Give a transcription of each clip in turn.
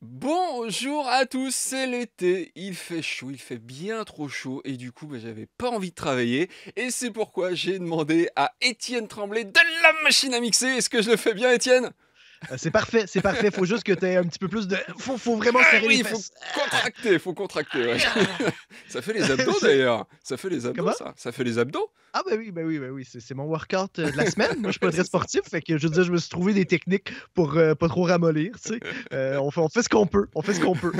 Bonjour à tous, c'est l'été, il fait chaud, il fait bien trop chaud et du coup j'avais pas envie de travailler et c'est pourquoi j'ai demandé à Étienne Tremblay de la machine à mixer. Est-ce que je le fais bien Étienne? C'est parfait, c'est parfait. Faut juste que tu aies un petit peu plus de. Faut vraiment Ah serrer oui, les il faut fesses. contracter, faut contracter, ouais. Ah! Ça fait les abdos d'ailleurs, ça fait les abdos Comment? ça, ça fait les abdos. Ah ben oui, ben oui, ben oui. C'est mon workout de la semaine. Moi, je suis pas très C'est ça. sportif, fait que je veux dire, je me suis trouvé des techniques pour pas trop ramollir, tu sais. On fait ce qu'on peut. On fait ce qu'on peut.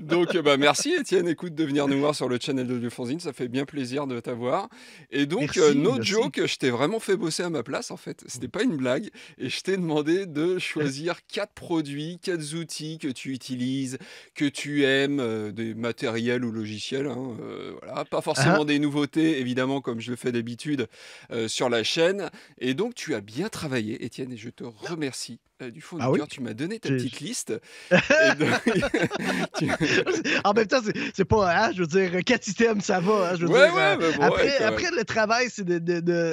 Donc, merci Étienne, écoute, de venir nous voir sur le channel de Fanzine, ça fait bien plaisir de t'avoir. Et donc, Merci, no merci. joke, je t'ai vraiment fait bosser à ma place en fait, c'était pas une blague. Et je t'ai demandé de choisir 4 produits, 4 outils que tu utilises, que tu aimes, des matériels ou logiciels, hein, voilà. Pas Ah forcément des nouveautés, évidemment, comme je le fais d'habitude, sur la chaîne. Et donc, tu as bien travaillé, Étienne, et je te remercie, du fond du ah oui? cœur. Tu m'as donné ta J'ai- petite liste. Et donc, tu- En même temps, c'est pas, hein, je veux dire, 4 items, ça va. Hein, je veux Ouais, dire, ouais, mais bon, ouais, après, quand même. après le travail, c'est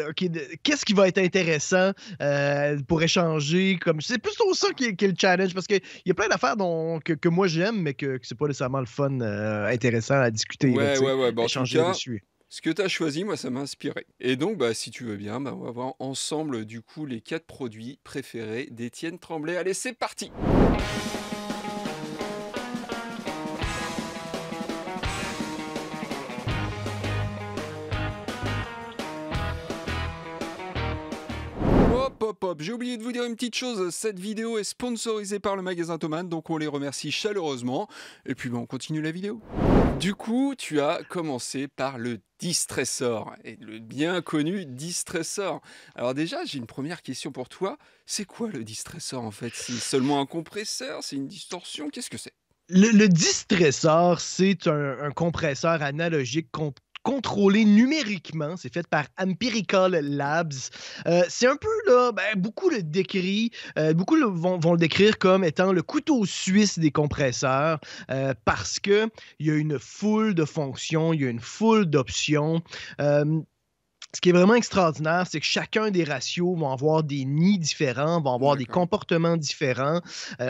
OK, qu'est-ce qui va être intéressant pour échanger. C'est plutôt ça qui est le challenge, parce qu'il y a plein d'affaires que moi j'aime, mais que c'est pas nécessairement le fun intéressant à discuter, là, Ouais, tu sais, ouais, ouais, bah, à en tout échanger cas, dessus. ce que tu as choisi, moi, ça m'a inspiré. Et donc, si tu veux bien, on va voir ensemble, du coup, les 4 produits préférés d'Étienne Tremblay. Allez, c'est parti! Hop, hop, hop, j'ai oublié de vous dire une petite chose, cette vidéo est sponsorisée par le magasin Thomann, donc on les remercie chaleureusement. Et puis, on continue la vidéo. Du coup, tu as commencé par le distressor, et le bien connu distressor. Alors déjà, j'ai une première question pour toi. C'est quoi le distressor en fait? C'est seulement un compresseur? C'est une distorsion? Qu'est-ce que c'est? Le distressor, c'est un compresseur analogique contrôlé numériquement. C'est fait par Empirical Labs. C'est un peu, là, ben, beaucoup le décrit, vont le décrire comme étant le couteau suisse des compresseurs parce qu'il y a une foule de fonctions, il y a une foule d'options. Euh, Ce qui est vraiment extraordinaire, c'est que chacun des ratios vont avoir des nids différents, vont avoir des D'accord. comportements différents.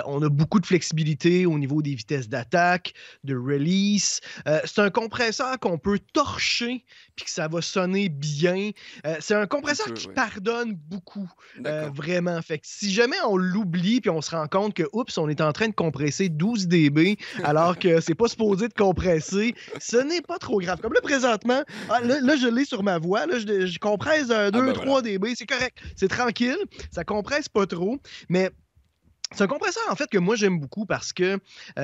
On a beaucoup de flexibilité au niveau des vitesses d'attaque, de release. C'est un compresseur qu'on peut torcher puis que ça va sonner bien. C'est un Tu compresseur peux, qui ouais. pardonne beaucoup, D'accord. vraiment. Fait que si jamais on l'oublie puis on se rend compte que, oups, on est en train de compresser 12 dB alors que c'est pas supposé de compresser, ce n'est pas trop grave. Comme là, présentement, là, je l'ai sur ma voix. Là, je compresse Ah 2, voilà. 3 dB. C'est correct. C'est tranquille. Ça compresse pas trop. Mais c'est un compresseur, en fait, que moi, j'aime beaucoup parce que,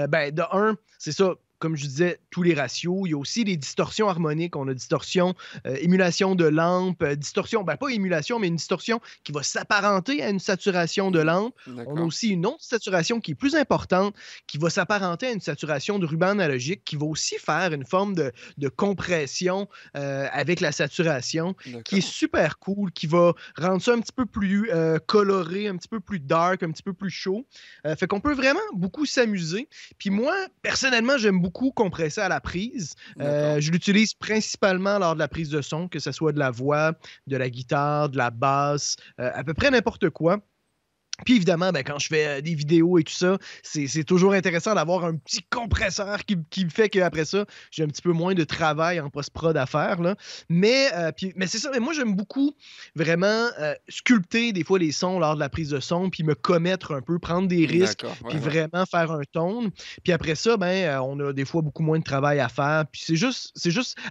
ben, de un, c'est ça. Comme je disais, tous les ratios. Il y a aussi les distorsions harmoniques. On a distorsion, émulation de lampe, distorsion, ben pas émulation, mais une distorsion qui va s'apparenter à une saturation de Mhm. lampe. On a D'accord. aussi une autre saturation qui est plus importante, qui va s'apparenter à une saturation de ruban analogique, qui va aussi faire une forme de compression avec la saturation, qui est D'accord. super cool, qui va rendre ça un petit peu plus coloré, un petit peu plus dark, un petit peu plus chaud. Fait qu'on peut vraiment beaucoup s'amuser. Puis moi, personnellement, j'aime beaucoup compresser à la prise. D'accord. Je l'utilise principalement lors de la prise de son, que ce soit de la voix, de la guitare, de la basse, à peu près n'importe quoi. Puis évidemment, ben, quand je fais des vidéos et tout ça, c'est toujours intéressant d'avoir un petit compresseur qui me fait qu'après ça, j'ai un petit peu moins de travail en post-prod à faire. Là. Mais c'est ça, mais moi j'aime beaucoup vraiment sculpter des fois les sons lors de la prise de son, puis me commettre un peu, prendre des risques, D'accord. puis Ouais, ouais. vraiment faire un tone. Puis après ça, ben, on a des fois beaucoup moins de travail à faire. Puis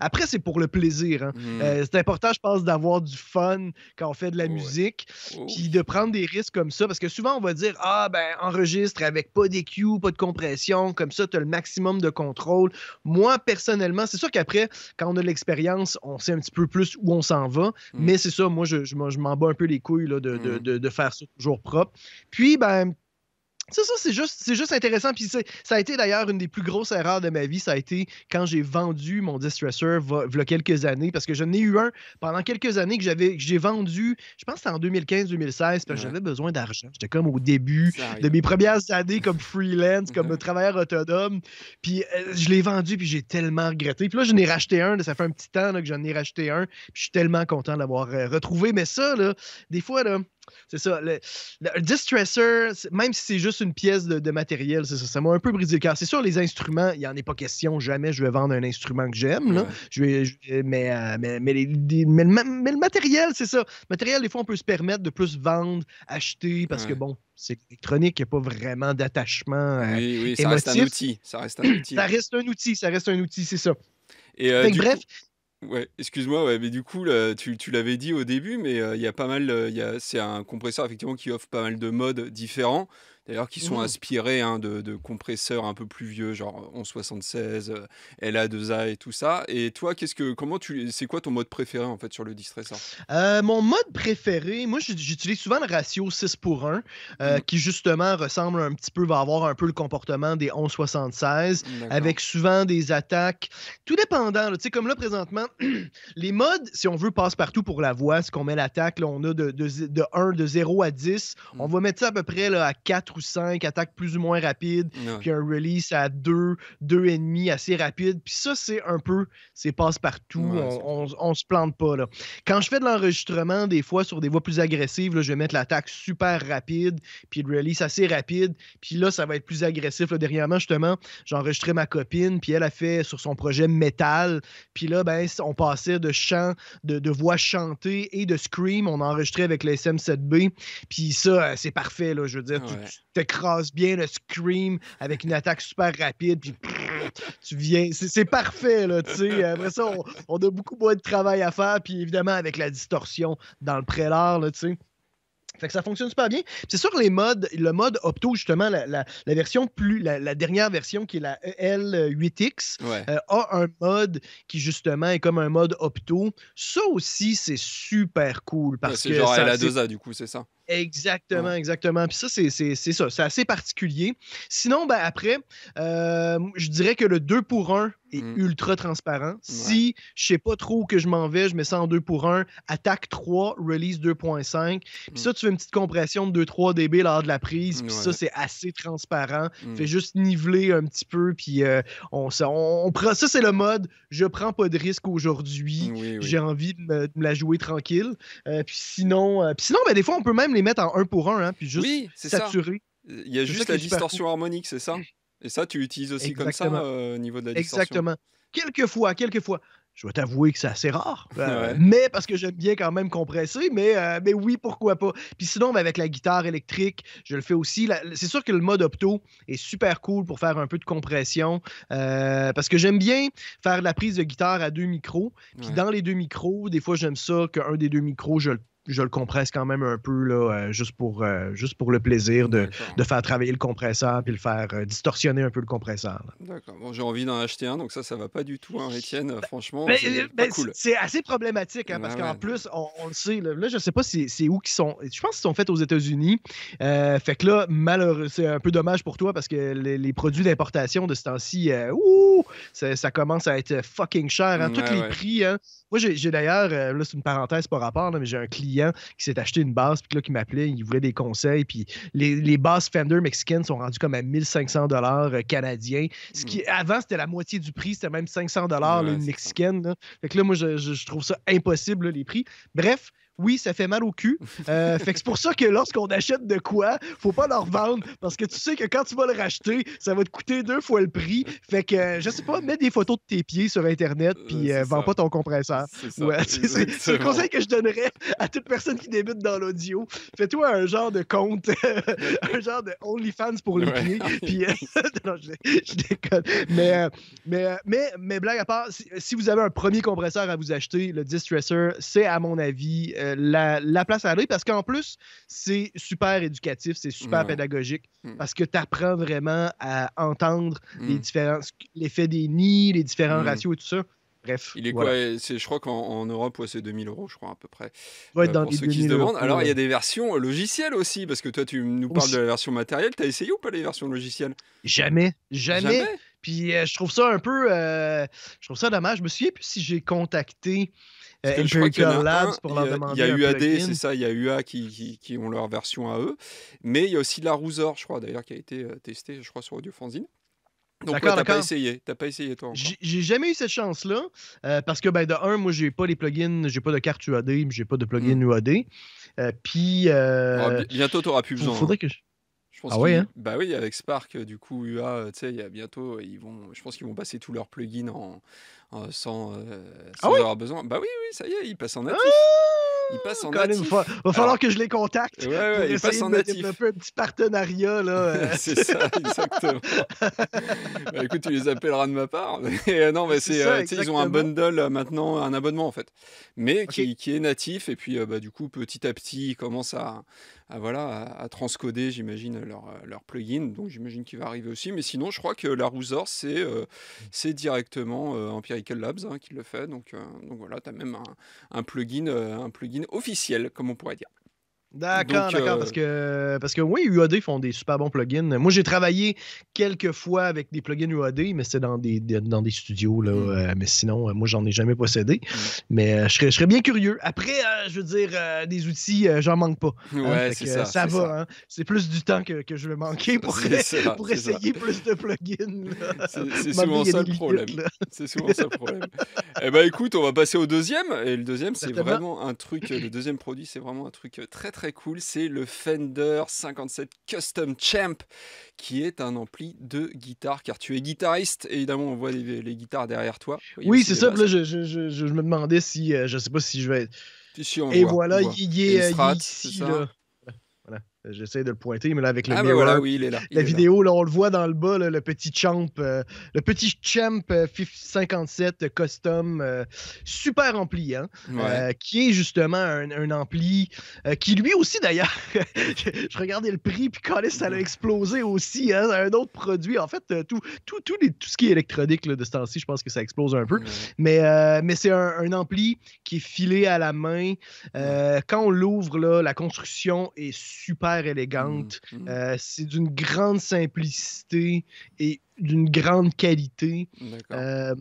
après c'est pour le plaisir. Hein. Mhm. C'est important, je pense, d'avoir du fun quand on fait de la Oh, ouais. musique Oh puis oui. de prendre des risques comme ça, parce que souvent, on va dire, ah, ben, enregistre avec pas d'EQ, pas de compression, comme ça, tu as le maximum de contrôle. Moi, personnellement, c'est sûr qu'après, quand on a de l'expérience, on sait un petit peu plus où on s'en va, Mhm. mais c'est ça, moi, je m'en bats un peu les couilles là, Mhm. de faire ça toujours propre. Puis, ben, ça, c'est juste intéressant. Puis ça a été d'ailleurs une des plus grosses erreurs de ma vie. Ça a été quand j'ai vendu mon Distressor il y a quelques années, parce que j'en ai eu un pendant quelques années que j'ai vendu, je pense que c'était en 2015-2016, parce que Ouais, j'avais besoin d'argent. J'étais comme au début ça de arrive. mes premières années comme freelance, comme Ouais. travailleur autonome. Puis je l'ai vendu, puis j'ai tellement regretté. Puis là, j'en ai racheté un. Là, ça fait un petit temps là, que j'en ai racheté un. Puis je suis tellement content de l'avoir retrouvé. Mais ça, là, des fois, là, C'est ça. Le Distresser, même si c'est juste une pièce de matériel, c'est ça. Ça m'a un peu brisé le cœur. C'est sûr, les instruments, il n'y en est pas question. Jamais je vais vendre un instrument que j'aime. Là. Ouais. Mais le matériel, c'est ça. Le matériel, des fois, on peut se permettre de plus vendre, acheter, parce que Ouais. bon, c'est électronique, il n'y a pas vraiment d'attachement Oui, oui, ça reste un émotif. outil. Ça reste un outil. Ça reste un outil, c'est ça. Et Fait que du coup, bref, ouais, excuse-moi, ouais, mais du coup, là, tu l'avais dit au début, mais il y a pas mal, c'est un compresseur effectivement qui offre pas mal de modes différents, d'ailleurs qui sont mhm. inspirés hein, de compresseurs un peu plus vieux, genre 1176, LA2A et tout ça. Et toi, c'est quoi ton mode préféré en fait sur le Distressor? Mon mode préféré, moi j'utilise souvent le ratio 6 pour 1, Hmm, qui justement ressemble un petit peu, va avoir un peu le comportement des 1176, d'accord. avec souvent des attaques, tout dépendant. Tu sais, comme là présentement, les modes, si on veut, passe partout pour la voix. Si on met l'attaque, là, on a de 0 à 10. On Hmm, va mettre ça à peu près là, à 4 ou 5, attaque plus ou moins rapide, ouais, puis un release à 2, 2,5 assez rapide. Puis ça, c'est un peu, c'est passe partout. ouais, c'est On se plante pas. Là. Quand je fais de l'enregistrement, des fois, sur des voix plus agressives, là, je vais mettre l'attaque super rapide, puis le release assez rapide. Puis là, ça va être plus agressif. Là. Dernièrement, justement, j'ai enregistré ma copine, puis elle a fait sur son projet métal. Puis là, ben, on passait de chant, de voix chantée et de scream. On enregistrait avec le SM7B. Puis ça, c'est parfait. Là, je veux dire, ouais. tu t'écrases bien le scream avec une attaque super rapide. Puis tu viens. C'est parfait. Là, tu sais. Après ça, on a beaucoup moins de travail à faire. Puis évidemment, avec la distorsion dans le prélat, là, tu sais. Fait que ça fonctionne super bien. C'est sûr que le mode Opto, justement, la version la dernière version qui est la EL8X, Ouais. a un mode qui justement est comme un mode Opto. Ça aussi, c'est super cool Ouais, parce c'est que genre ça, c'est LA2A du coup, c'est ça? exactement, Ouais. exactement. Puis ça, c'est ça. C'est assez particulier. Sinon, ben après, je dirais que le 2 pour 1 est Hmm, ultra transparent. ouais. Si je sais pas trop où que je m'en vais, je mets ça en 2 pour 1, attaque 3, release 2.5. Puis Hmm, ça, tu fais une petite compression de 2-3 dB lors de la prise. Puis ça, ouais. c'est assez transparent. Hmm, Fais juste niveler un petit peu. Puis on prend, ça, c'est le mode. Je prends pas de risque aujourd'hui. oui, oui. J'ai envie de me la jouer tranquille. Puis sinon ben, des fois, on peut même les mettre en 1 pour 1, hein, puis juste Oui, c'est ça. saturer. Il y a C'est ça juste qui la est super cool. distorsion harmonique, c'est ça? Et ça, tu l'utilises aussi comme ça, Exactement. au niveau de la distorsion? Exactement. Quelques fois. Je vais t'avouer que c'est assez rare, Ouais. mais parce que j'aime bien quand même compresser, mais oui, pourquoi pas. Puis sinon, ben, avec la guitare électrique, je le fais aussi. C'est sûr que le mode opto est super cool pour faire un peu de compression, parce que j'aime bien faire de la prise de guitare à 2 micros. Puis Ouais. dans les 2 micros, des fois, j'aime ça qu'un des 2 micros, je le compresse quand même un peu, là, juste pour le plaisir D'accord. de faire travailler le compresseur puis le faire distorsionner un peu le compresseur. Là. D'accord. Bon, j'ai envie d'en acheter un, donc ça va pas du tout, hein, Étienne. Franchement, Ben, c'est pas ben, cool. c'est assez problématique, hein, parce Ah qu'en ouais. plus, on le sait, là, je sais pas c'est où qu'ils sont. Je pense qu'ils sont faits aux États-Unis. Fait que là, malheureux, c'est un peu dommage pour toi parce que les produits d'importation de ce temps-ci, ça commence à être fucking cher. Hein, tous Ouais, les ouais. prix. Hein. Moi, j'ai d'ailleurs, là, c'est une parenthèse par rapport, là, mais j'ai un client qui s'est acheté une basse, puis là, qui m'appelait, il voulait des conseils, puis les basses Fender mexicaines sont rendues comme à 1500 $ canadiens. Ce qui, avant, c'était la moitié du prix, c'était même 500 $ Ouais, une c'est ça. mexicaine. Là. Fait que là, moi, je trouve ça impossible, là, les prix. Bref, oui, ça fait mal au cul. Fait que c'est pour ça que lorsqu'on achète de quoi, faut pas leur vendre parce que tu sais que quand tu vas le racheter, ça va te coûter 2 fois le prix. Fait que, je sais pas, mets des photos de tes pieds sur Internet puis C'est vends ça. pas ton compresseur. C'est ça, Ouais, c'est le exactement. conseil que je donnerais à toute personne qui débute dans l'audio. Fais-toi un genre de compte, un genre de OnlyFans pour les Ouais. pieds. Puis, non, je déconne. Mais blague à part, si vous avez un premier compresseur à vous acheter, le Distresser, c'est à mon avis la place à aller parce qu'en plus, c'est super éducatif, c'est super Ouais. pédagogique Mm, parce que tu apprends vraiment à entendre mm, l'effet des nids, les différents mm. ratios et tout ça. Bref, Il est quoi? voilà. Je crois qu'en Europe, ouais, c'est 2000 €, je crois, à peu près, Tu vas être dans pour les ceux qui se 2000 demandent. euros Alors, il y a des versions logicielles aussi, parce que toi, tu nous parles de aussi. la version matérielle. T'as essayé ou pas les versions logicielles? Jamais, jamais. Jamais? Puis je trouve ça un peu, je trouve ça dommage. Je me souviens plus si j'ai contacté Parce que je crois qu'il y en Empirical a un, Labs pour leur il y a demander un UAD, c'est plugin. ça, il y a UA qui ont leur version à eux. Mais il y a aussi la Rouser, je crois, d'ailleurs, qui a été testée, je crois, sur Audiofanzine. Donc ouais, D'accord, d'accord. t'as pas essayé toi encore. J'ai jamais eu cette chance-là parce que, ben, de un, moi, j'ai pas les plugins, j'ai pas de carte UAD, j'ai pas de Hmm. plugin UAD. Puis, Bon, bientôt t'auras plus besoin, hein. faudrait que je. Je pense Ah ouais, qu'ils, hein? bah oui, avec Spark, du coup, UA, tu sais, il y a bientôt, je pense qu'ils vont passer tous leurs plugins Ah sans ouais? avoir besoin. Bah oui, oui, ça y est, ils passent en Ah! natif. Ils passent en Colin, natif. va falloir Alors, que je les ouais, contacte ouais, pour ils passent essayer en de me natif. développer un petit partenariat, là. C'est ça, exactement. Bah écoute, tu les appelleras de ma part. Mais, non, mais C'est ça, tu sais, ils ont un exactement. bundle maintenant, un abonnement en fait, mais OK. qui est natif. Et puis, bah, du coup, petit à petit, ils commencent voilà, à transcoder, j'imagine, leur plugin. Donc, j'imagine qu'il va arriver aussi. Mais sinon, je crois que la Rousor, c'est directement Empirical Labs qui le fait. Donc voilà, tu as même un plugin officiel, comme on pourrait dire. D'accord, Donc, d'accord, parce que oui, UAD font des super bons plugins. Moi, j'ai travaillé quelques fois avec des plugins UAD, mais c'était dans des studios, là. hmm, Mais sinon, moi, j'en ai jamais possédé. hmm. Mais je serais bien curieux. Après, je veux dire, des outils, j'en manque pas. Hein, Ouais, fait c'est que ça, ça c'est ça. va. Hein. C'est plus du temps que je vais manquer pour, C'est ça, pour c'est ça. essayer plus de plugins. Là. C'est M'amener, souvent il y a ça des le limites, problème. là. C'est souvent ça le problème. Eh ben écoute, on va passer au deuxième. Et le deuxième, c'est Certainement. vraiment un truc, le deuxième produit, c'est vraiment un truc très très cool. C'est le Fender 57 Custom Champ, qui est un ampli de guitare, car tu es guitariste. Évidemment, on voit les guitarres derrière toi. Il y a Oui, aussi c'est les ça. Puis là, basses. je me demandais si, je sais pas si je vais être. Si, on Et voit, on voilà, voit. Et une il est Strat, c'est ici, ça? là. Voilà. J'essaie de le pointer, mais là, avec le Ah bah voilà, mirror, oui, il puis est là, il la est là. vidéo, là, on le voit dans le bas, là, le petit champ 57 custom, super ampli, hein, Ouais. qui est justement un ampli qui, lui aussi, d'ailleurs, je regardais le prix, puis quand ça a explosé aussi, hein, un autre produit. En fait, tout ce qui est électronique là, de ce temps-ci, je pense que ça explose un peu. Ouais, Mais c'est un ampli qui est filé à la main. ouais. Quand on l'ouvre, là, la construction est super Mhm, élégante. mhm. C'est d'une grande simplicité et d'une grande qualité. D'accord. Euh,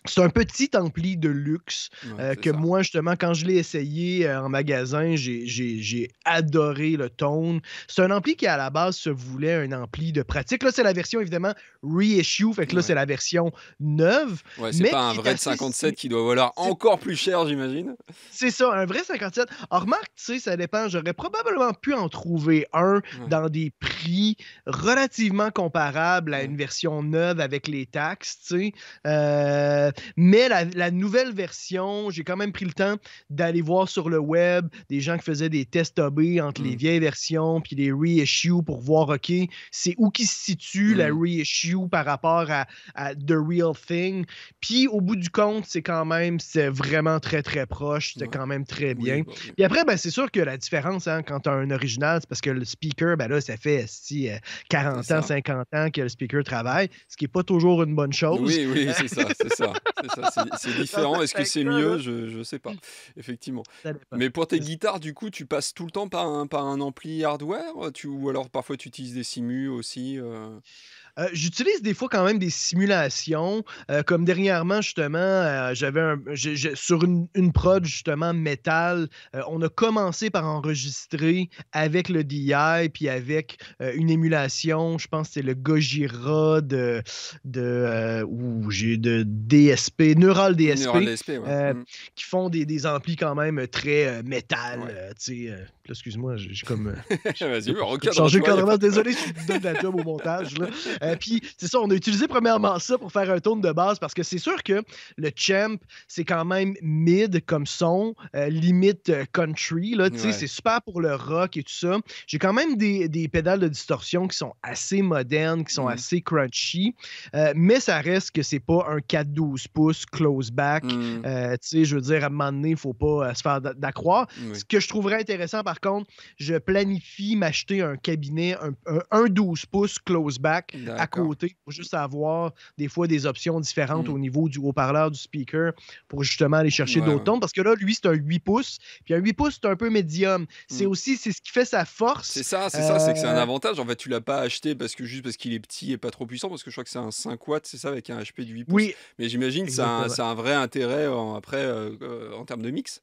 c'est un petit ampli de luxe Ouais, c'est que ça. moi, justement, quand je l'ai essayé en magasin, j'ai adoré le tone. C'est un ampli qui, à la base, se voulait un ampli de pratique. Là, c'est la version, évidemment, reissue. Fait que là, Ouais. c'est la version neuve, Ouais, c'est mais pas un qui est vrai de assez 57 qui doit valoir c'est encore plus cher, j'imagine. c'est ça, un vrai 57. Alors, remarque, tu sais, ça dépend. J'aurais probablement pu en trouver un Ouais, dans des prix relativement comparables à ouais. une version neuve avec les taxes, tu sais. Mais la nouvelle version, j'ai quand même pris le temps d'aller voir sur le web des gens qui faisaient des tests AB entre les Mm, vieilles versions puis les reissues pour voir, OK, c'est où qui se situe la mm. reissue par rapport à The Real Thing. Puis au bout du compte, c'est vraiment très très proche, c'est Ouais. quand même très Oui, bien. bah oui. Puis après, ben, c'est sûr que la différence hein, quand tu as un original, c'est parce que le speaker, ben là, ça fait si, C'est 40 ans, ça. 50 ans que le speaker travaille, ce qui n'est pas toujours une bonne chose. Oui, oui, c'est ça, c'est ça, c'est ça. C'est Dans différent. Est-ce que certains c'est cas, là, mieux? Je sais pas. Effectivement. ça dépend. Mais pour tes C'est ça. guitares, du coup, tu passes tout le temps par un ampli hardware? Ou alors parfois tu utilises des simus aussi? J'utilise des fois quand même des simulations, comme dernièrement justement, sur une prod justement métal, on a commencé par enregistrer avec le DI puis avec, une émulation, je pense que c'est le Gojira de DSP, Neural Neural DSP, DSP, ouais. heu, Mm. qui font des amplis quand même, très, métal, Ouais. tu sais, là excuse-moi, j'ai comme, Vas-y, bah, j'ai changé le recadre-toi, y a pas cadre. de problème. Désolé si je vous donne de la job au montage, là. Puis, c'est ça, on a utilisé premièrement ça pour faire un tone de base parce que c'est sûr que le Champ, c'est quand même mid comme son, limite country. Là, Ouais. c'est super pour le rock et tout ça. J'ai quand même des pédales de distorsion qui sont assez modernes, qui sont Mm. assez crunchy, mais ça reste que c'est pas un 4-12 pouces close back. Mm. Je veux dire, à un moment donné, il ne faut pas se faire d'accroire. Ce Oui. que je trouverais intéressant, par contre, je planifie m'acheter un cabinet, un 12 pouces close back à D'accord. côté pour juste avoir des fois des options différentes Mm. au niveau du haut-parleur, du speaker, pour justement aller chercher Ouais, d'autres ouais. tons. Parce que là, lui, c'est un 8 pouces. Puis un 8 pouces, c'est un peu médium. Mm. C'est ce qui fait sa force. C'est ça, c'est que c'est un avantage. En fait, tu l'as pas acheté juste parce qu'il est petit et pas trop puissant, parce que je crois que c'est un 5 watts, c'est ça, avec un HP de 8 pouces. Oui, Mais j'imagine que exactement. ça a un vrai intérêt après en termes de mix.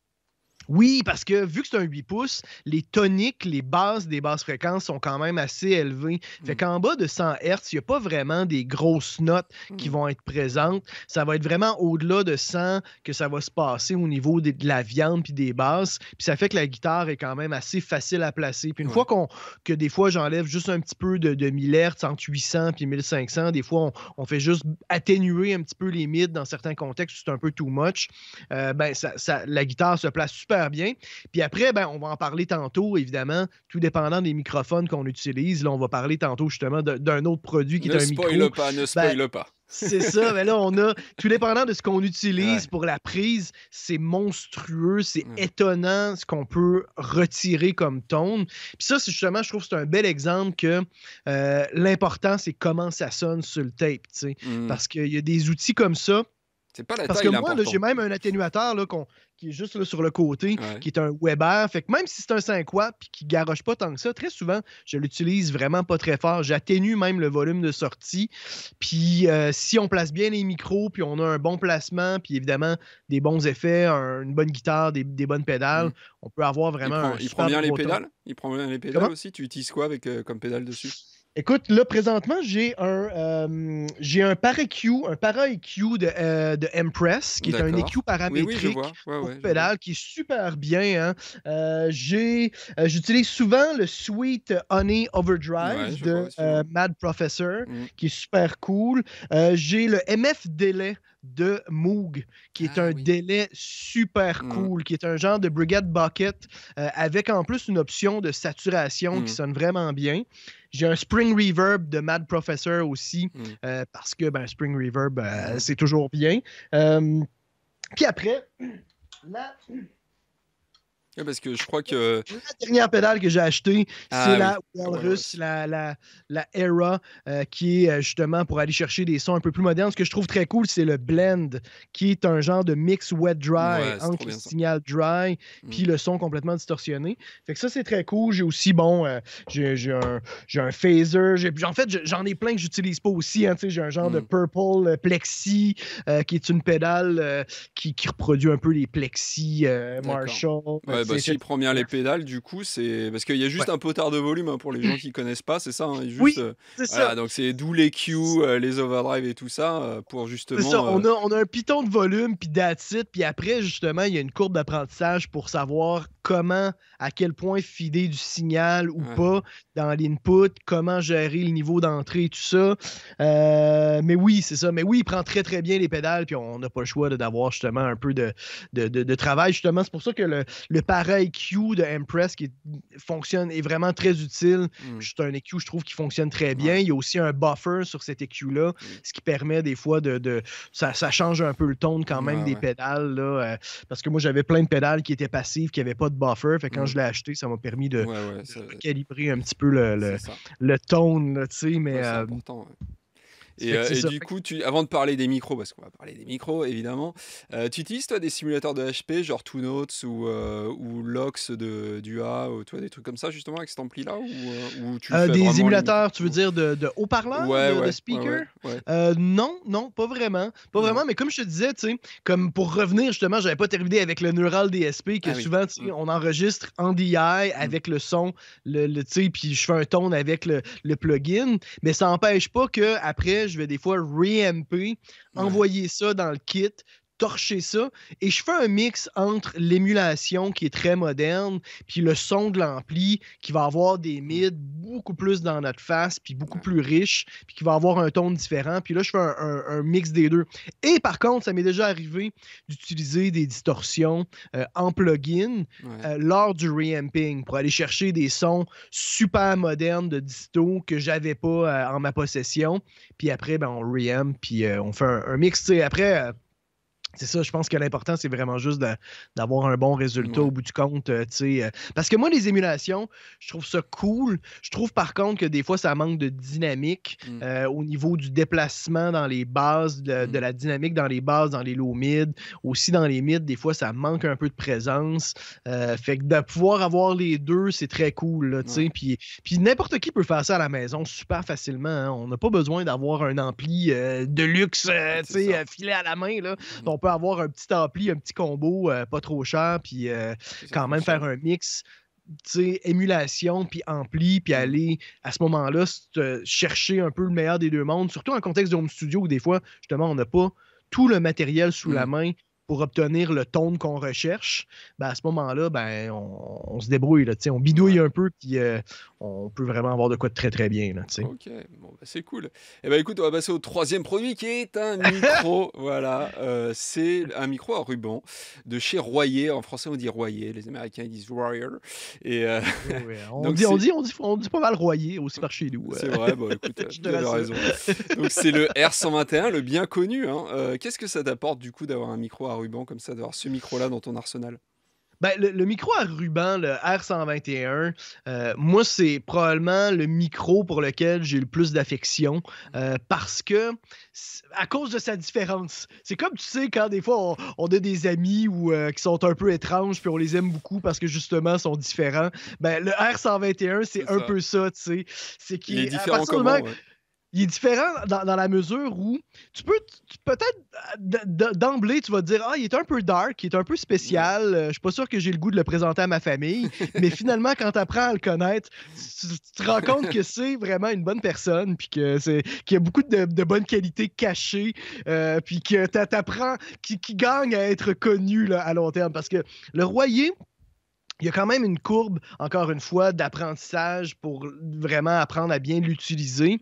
Oui, parce que vu que c'est un 8 pouces, les toniques, les basses des basses fréquences sont quand même assez élevées. Fait qu'en bas de 100 Hz, il n'y a pas vraiment des grosses notes qui vont être présentes. Ça va être vraiment au-delà de 100 que ça va se passer au niveau de la viande puis des basses. Puis ça fait que la guitare est quand même assez facile à placer. Puis une fois que des fois j'enlève juste un petit peu de 1000 Hz entre 800 puis 1500, des fois on fait juste atténuer un petit peu les mids dans certains contextes où c'est un peu too much. La guitare se place super bien. Puis après, on va en parler tantôt, évidemment, tout dépendant des microphones qu'on utilise. Là, on va parler tantôt justement d'un autre produit qui est un micro. Ne spoil pas. C'est ça, mais là, on a, tout dépendant de ce qu'on utilise pour la prise, c'est monstrueux, c'est étonnant ce qu'on peut retirer comme tone. Puis ça, c'est justement, je trouve que c'est un bel exemple que l'important, c'est comment ça sonne sur le tape, tu sais. Parce qu'il y a des outils comme ça. C'est pas la Parce taille que moi, là, j'ai même un atténuateur là, qui est juste là, sur le côté, qui est un Weber. Fait que même si c'est un 5 watts et qui ne garoche pas tant que ça, très souvent, je l'utilise vraiment pas très fort. J'atténue même le volume de sortie. Puis si on place bien les micros, puis on a un bon placement, puis évidemment des bons effets, une bonne guitare, des bonnes pédales, on peut avoir vraiment il prend bien les pédales? Il prend bien les pédales aussi? Tu utilises quoi comme pédale dessus? Écoute, là, présentement, j'ai un para-EQ de Empress, qui est un EQ paramétrique pour pédale, qui est super bien. Hein. J'utilise souvent le Sweet Honey Overdrive de Mad Professor, qui est super cool. J'ai le MF Delay de Moog, qui est un délai super cool, qui est un genre de Brigade Bucket, avec en plus une option de saturation qui sonne vraiment bien. J'ai un Spring Reverb de Mad Professor aussi, parce que Spring Reverb, c'est toujours bien. Puis après, là... Parce que je crois que... La dernière pédale que j'ai achetée, c'est la Walrus, la Era, qui est justement pour aller chercher des sons un peu plus modernes. Ce que je trouve très cool, c'est le Blend, qui est un genre de mix wet-dry entre le signal dry puis le son complètement distorsionné. Fait que ça, c'est très cool. J'ai aussi, j'ai un phaser. En fait, j'en ai plein que j'utilise pas aussi. Hein, j'ai un genre de Purple Plexi, qui est une pédale qui reproduit un peu les Plexi Marshall. S'il prend bien les pédales, du coup, c'est parce qu'il y a juste un potard de volume pour les gens qui connaissent pas, c'est ça. Hein, juste, c'est ça. Donc c'est d'où les Q, les overdrive et tout ça pour justement. C'est ça. On a un piton de volume puis that's it. Puis après, justement, il y a une courbe d'apprentissage pour savoir à quel point fider du signal ou pas dans l'input, comment gérer le niveau d'entrée et tout ça. Mais oui, c'est ça. Mais oui, il prend très, très bien les pédales, puis on n'a pas le choix d'avoir justement un peu de travail. Justement, c'est pour ça que le para EQ de Empress est vraiment très utile. C'est un EQ, je trouve, qui fonctionne très bien. Il y a aussi un buffer sur cet EQ-là, ce qui permet des fois ça change un peu le ton quand même des pédales. Là, parce que moi, j'avais plein de pédales qui étaient passives, qui n'avaient pas de buffer. Fait que quand je l'ai acheté, ça m'a permis de calibrer un petit peu le tone. C'est important. Et du coup, avant de parler des micros, parce qu'on va parler des micros évidemment, tu utilises toi des simulateurs de HP, genre Two Notes ou Lox du A, ou toi des trucs comme ça justement avec cet ampli là, ou tu fais des émulateurs, tu veux dire de haut-parleurs, de speakers? Non, pas vraiment. Pas vraiment, mais comme je te disais, comme pour revenir justement, j'avais pas terminé avec le Neural DSP, que souvent on enregistre en DI avec le son, puis je fais un tone avec le plugin, mais ça n'empêche pas que après je vais des fois reamper, envoyer ça dans le kit, torcher ça, et je fais un mix entre l'émulation qui est très moderne, puis le son de l'ampli qui va avoir des mids beaucoup plus dans notre face, puis beaucoup plus riche, puis qui va avoir un ton différent, puis là je fais un mix des deux. Et par contre, ça m'est déjà arrivé d'utiliser des distorsions en plugin lors du reamping pour aller chercher des sons super modernes de disto que j'avais pas en ma possession, puis après on reamp, puis on fait un mix. Après c'est ça, je pense que l'important, c'est vraiment juste d'avoir un bon résultat au bout du compte. Parce que moi, les émulations, je trouve ça cool. Je trouve par contre que des fois, ça manque de dynamique au niveau du déplacement dans les basses, de la dynamique dans les basses, dans les low mid. Aussi dans les mid, des fois, ça manque un peu de présence. Fait que de pouvoir avoir les deux, c'est très cool. Là, puis n'importe qui peut faire ça à la maison super facilement. Hein. On n'a pas besoin d'avoir un ampli de luxe filet à la main. Là. On on peut avoir un petit ampli, un petit combo pas trop cher, puis quand même faire un mix, tu sais, émulation, puis ampli, puis aller à ce moment-là chercher un peu le meilleur des deux mondes, surtout en contexte de home studio où des fois, justement, on n'a pas tout le matériel sous la main pour obtenir le tone qu'on recherche. Ben, à ce moment-là, ben, on se débrouille, là, on bidouille un peu, puis on peut vraiment avoir de quoi de très, très bien. Là, ok, bon, bah, c'est cool. Eh ben, écoute, on va passer au troisième produit qui est un micro. Voilà, c'est un micro à ruban de chez Royer. En français, on dit Royer. Les Américains ils disent Royer. Et, ouais, on dit pas mal Royer aussi par chez nous. C'est vrai, bon, écoute, tu avais raison. Donc, c'est le R121, le bien connu. Hein. Qu'est-ce que ça t'apporte du coup d'avoir un micro à ruban comme ça, d'avoir ce micro-là dans ton arsenal? Ben, le micro à ruban, le R121, moi, c'est probablement le micro pour lequel j'ai le plus d'affection parce que, à cause de sa différence, c'est comme, tu sais, quand des fois, on a des amis qui sont un peu étranges puis on les aime beaucoup parce que, justement, ils sont différents. Ben, le R121, c'est un peu ça, tu sais. C'est qu'il est différent comment, ouais. Il est différent dans la mesure où peut-être d'emblée, tu vas te dire, il est un peu dark, il est un peu spécial, je suis pas sûr que j'ai le goût de le présenter à ma famille, mais finalement, quand tu apprends à le connaître, tu te rends compte que c'est vraiment une bonne personne, puis qu'il y a beaucoup de bonnes qualités cachées, puis que tu apprends qu'il gagne à être connu là, à long terme, parce que le Royer, il y a quand même une courbe, encore une fois, d'apprentissage pour vraiment apprendre à bien l'utiliser.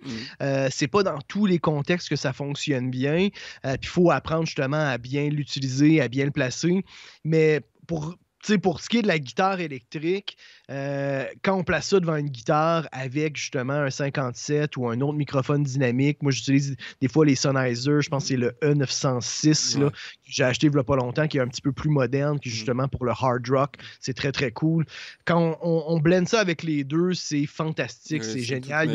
C'est pas dans tous les contextes que ça fonctionne bien. Puis il faut apprendre justement à bien l'utiliser, à bien le placer. Mais pour ce qui est de la guitare électrique, quand on place ça devant une guitare avec justement un 57 ou un autre microphone dynamique, moi j'utilise des fois les Sennheiser, je pense que c'est le E906 là, que j'ai acheté il n'y a pas longtemps, qui est un petit peu plus moderne, qui est justement pour le hard rock, c'est très très cool. Quand on blende ça avec les deux, c'est fantastique, c'est génial.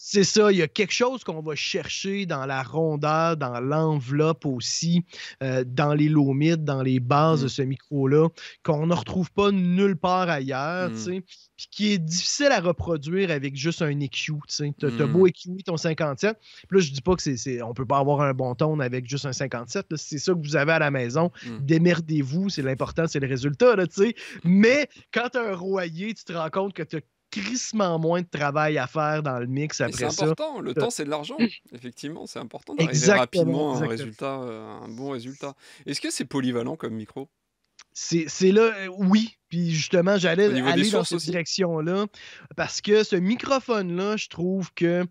C'est ça, il y a quelque chose qu'on va chercher dans la rondeur, dans l'enveloppe aussi, dans les low mid, dans les bases de ce micro-là, qu'on ne retrouve pas nulle part ailleurs, tu sais, puis qui est difficile à reproduire avec juste un EQ, tu sais. T'as beau EQ ton 57, puis là, je dis pas que on peut pas avoir un bon tone avec juste un 57, là, c'est ça que vous avez à la maison, démerdez-vous, c'est l'important, c'est le résultat, là, tu sais. Mais quand t'as un Royer, tu te rends compte que t'as crissement moins de travail à faire dans le mix après ça. C'est important, le temps c'est de l'argent, effectivement, c'est important d'arriver rapidement à un bon résultat. Est-ce que c'est polyvalent comme micro? C'est là, oui. Puis justement, j'allais aller dans cette direction-là parce que ce microphone-là, je trouve que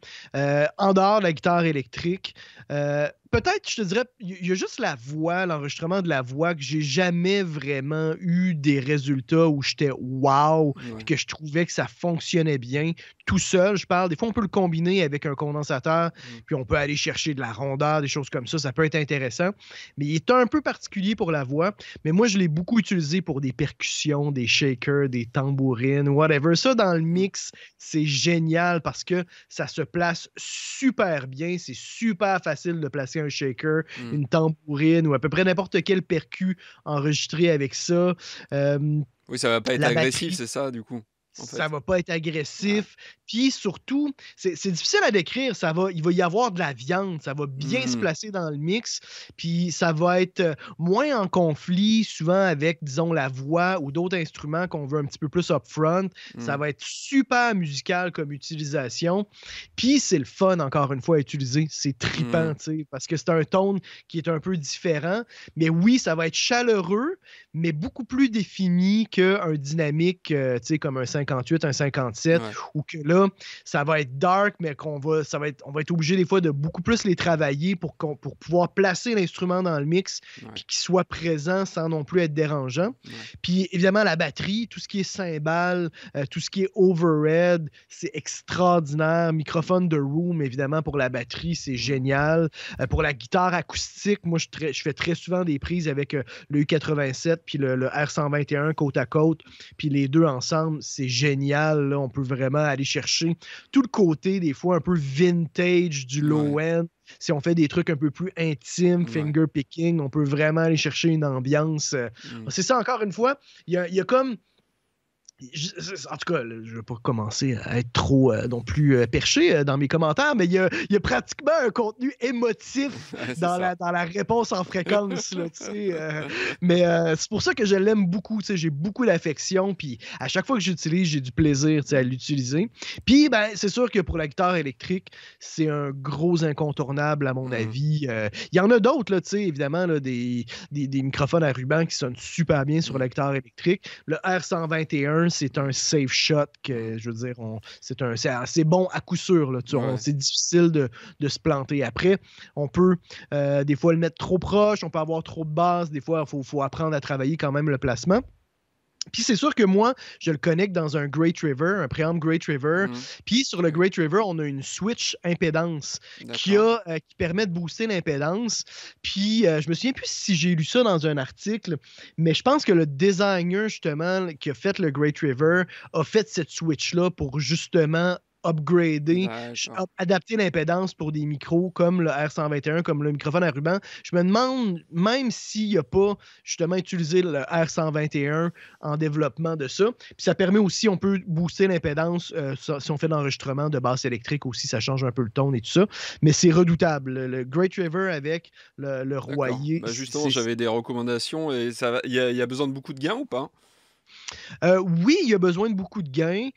en dehors de la guitare électrique, peut-être, je te dirais, il y a juste la voix, l'enregistrement de la voix, que j'ai jamais vraiment eu des résultats où j'étais wow, puis que je trouvais que ça fonctionnait bien. Tout seul, je parle. Des fois, on peut le combiner avec un condensateur, puis on peut aller chercher de la rondeur, des choses comme ça. Ça peut être intéressant. Mais il est un peu particulier pour la voix. Mais moi, je l'ai beaucoup utilisé pour des percussions, des shakers, des tambourines, whatever. Ça, dans le mix, c'est génial parce que ça se place super bien. C'est super facile de placer un shaker, une tambourine ou à peu près n'importe quel percu enregistré avec ça. Oui, ça va pas être agressif, c'est ça, du coup. Ça va pas être agressif. Puis surtout, c'est difficile à décrire. Il va y avoir de la viande. Ça va bien se placer dans le mix. Puis ça va être moins en conflit, souvent avec, disons, la voix ou d'autres instruments qu'on veut un petit peu plus upfront. Ça va être super musical comme utilisation. Puis c'est le fun, encore une fois, à utiliser. C'est trippant, tu sais, parce que c'est un tone qui est un peu différent. Mais oui, ça va être chaleureux, mais beaucoup plus défini qu'un dynamique, tu sais, comme un 58, un 57, ou que là, ça va être dark, mais on va être obligé des fois de beaucoup plus les travailler pour pouvoir placer l'instrument dans le mix puis qu'il soit présent sans non plus être dérangeant. Puis évidemment, la batterie, tout ce qui est cymbales, tout ce qui est overhead, c'est extraordinaire. Microphone de room, évidemment, pour la batterie, c'est génial. Pour la guitare acoustique, moi, je fais très souvent des prises avec le U87 puis le R121 côte à côte, puis les deux ensemble, c'est génial. Là, on peut vraiment aller chercher tout le côté, des fois, un peu vintage du low-end. Si on fait des trucs un peu plus intimes, finger picking, on peut vraiment aller chercher une ambiance. C'est ça, encore une fois, il y a comme En tout cas, là, je ne vais pas commencer à être trop non plus perché dans mes commentaires, mais il y a pratiquement un contenu émotif Ouais, c'est ça. dans la réponse en fréquence. Là, tu sais, mais c'est pour ça que je l'aime beaucoup. Tu sais, j'ai beaucoup d'affection. Puis à chaque fois que j'utilise, j'ai du plaisir, tu sais, à l'utiliser. Puis ben, c'est sûr que pour la guitare électrique, c'est un gros incontournable à mon Mhm. avis. Il y en a d'autres, là, tu sais, évidemment, là, des microphones à ruban qui sonnent super bien sur Mhm. la guitare électrique. Le R121, c'est un safe shot que, je veux dire, c'est assez bon à coup sûr. Là, Ouais. c'est difficile de se planter. Après, on peut des fois le mettre trop proche, on peut avoir trop de basse, des fois, faut apprendre à travailler quand même le placement. Puis c'est sûr que moi, je le connecte dans un Great River, un préamp Great River. Mhm. Puis sur le Great River, on a une switch impédance D'accord. qui permet de booster l'impédance. Puis je me souviens plus si j'ai lu ça dans un article, mais je pense que le designer justement qui a fait le Great River a fait cette switch-là pour justement upgrader, D'accord. adapter l'impédance pour des micros comme le R121, comme le microphone à ruban. Je me demande même s'il n'a pas justement utilisé le R121 en développement de ça. Puis ça permet aussi, on peut booster l'impédance si on fait de l'enregistrement de basse électrique aussi, ça change un peu le ton et tout ça. Mais c'est redoutable. Le Great River avec le D'accord. Royer, Bah justement, j'avais des recommandations et il y a besoin de beaucoup de gains ou pas? Oui, il y a besoin de beaucoup de gains.